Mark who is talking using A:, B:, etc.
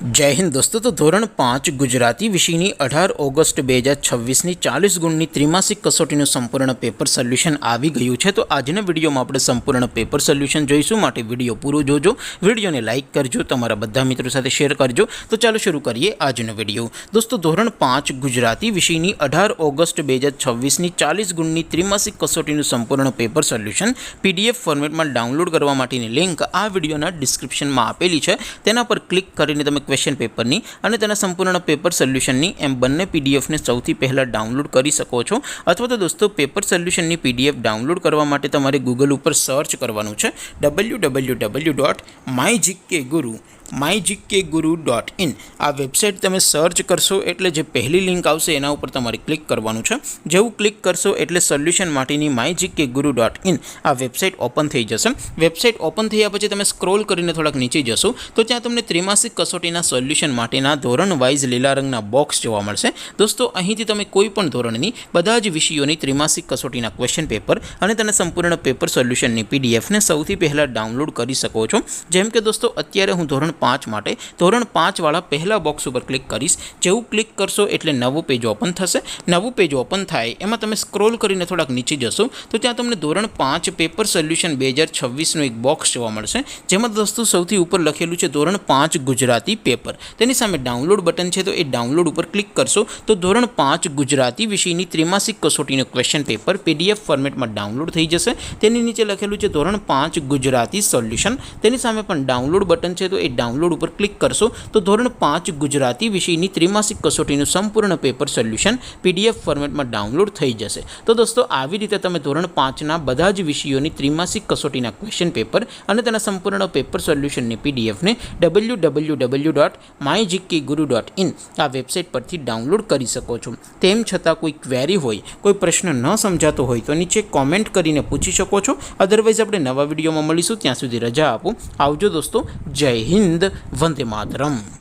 A: जय हिंद दोस्तों। तो धोरण 5 गुजराती विषयनी 18 ऑगस्ट 2026 40 गुणनी त्रिमासिक कसोटीનું સંપૂર્ણ પેપર સોલ્યુશન આવી ગયું છે। તો આજના વિડીયોમાં આપણે સંપૂર્ણ પેપર સોલ્યુશન જોઈશું, માટે વિડીયો પૂરો જોજો, વિડીયોને લાઇક કરજો, તમારા બધા મિત્રો સાથે શેર કરજો। તો ચાલો શરૂ કરીએ આજનો વિડીયો। દોસ્તો ધોરણ 5 ગુજરાતી વિષયની 18 ઓગસ્ટ 2026 40 ગુણની ત્રિમાસિક कसोटीનું સંપૂર્ણ પેપર સોલ્યુશન PDF ફોર્મેટમાં ડાઉનલોડ કરવા માટેની લિંક આ વિડીયોના ડિસ્ક્રિપ્શનમાં આપેલી છે। તેના પર ક્લિક કરીને તમે क्वेश्चन पेपरनी અને તેના સંપૂર્ણ પેપર સોલ્યુશનની એમ બંને પીડીએફને સૌથી પહેલા ડાઉનલોડ કરી શકો છો। અથવા તો દોસ્તો પેપર સોલ્યુશનની પીડીએફ ડાઉનલોડ કરવા માટે તમારે ગૂગલ ઉપર સર્ચ કરવાનું છે www.mygkguru.in। આ વેબસાઇટ તમે સર્ચ કરશો એટલે જે પહેલી લિંક આવશે એના ઉપર તમારે ક્લિક કરવાનું છે। જેવું ક્લિક કરશો એટલે સોલ્યુશન માટેની mygkguru.in આ વેબસાઇટ ઓપન થઈ જશે। વેબસાઇટ ઓપન થયા પછી તમે સ્ક્રોલ કરીને થોડાક નીચે જશો તો ત્યાં તમને ત્રિમાસિક कसोटीના સોલ્યુશન માટેના ધોરણ વાઇઝ લીલા રંગના બોક્સ જોવા મળશે। દોસ્તો અહીંથી તમે કોઈ પણ ધોરણની બધા જ વિષયોની ત્રિમાસિક कसोटीના ક્વેશ્ચન પેપર અને તેના સંપૂર્ણ પેપર સોલ્યુશનની પીડીએફને સૌથી પહેલાં ડાઉનલોડ કરી શકો છો। જેમ કે દોસ્તો અત્યારે હું ધોરણ 5 માટે ધોરણ 5 વાળા પહેલા બોક્સ ઉપર ક્લિક કરીશ। જેવું ક્લિક કરશો એટલે નવું પેજ ઓપન થશે। નવું પેજ ઓપન થાય એમાં તમે સ્ક્રોલ કરીને થોડાક નીચે જશો તો ત્યાં તમને ધોરણ 5 પેપર સોલ્યુશન 2026નું એક બોક્સ જોવા મળશે, જેમાં દોસ્તો સૌથી ઉપર લખેલું છે ધોરણ 5 ગુજરાતી પેપર। તેની સામે ડાઉનલોડ બટન છે, તો એ ડાઉનલોડ ઉપર ક્લિક કરશો તો ધોરણ 5 ગુજરાતી વિષયની ત્રિમાસિક कसोटीનું ક્વેશ્ચન પેપર PDF ફોર્મેટમાં ડાઉનલોડ થઈ જશે। તેની નીચે લખેલું છે ધોરણ 5 ગુજરાતી સોલ્યુશન। તેની સામે પણ ડાઉનલોડ બટન છે, તો એ ડાઉનલોડ ઉપર ક્લિક કરશો તો ધોરણ 5 ગુજરાતી વિષયની ત્રિમાસિક कसोटीનું સંપૂર્ણ પેપર સોલ્યુશન PDF ફોર્મેટમાં ડાઉનલોડ થઈ જશે। તો દોસ્તો આવી રીતે તમે ધોરણ 5ના બધા જ વિષયોની ત્રિમાસિક कसोटीના ક્વેશ્ચન પેપર અને તેના સંપૂર્ણ પેપર સોલ્યુશનની પીડીએફને www.mygkguru.in આ વેબસાઇટ પરથી ડાઉનલોડ કરી શકો છો। તેમ છતાં કોઈ ક્વેરી હોય, કોઈ પ્રશ્ન ન સમજાતો હોય તો નીચે કોમેન્ટ કરીને પૂછી શકો છો। અધરવાઇઝ આપણે નવા વિડીયોમાં મળીશું, ત્યાં સુધી રજા આપો। આવજો દોસ્તો, જય હિન્દ, વંદે માતરમ।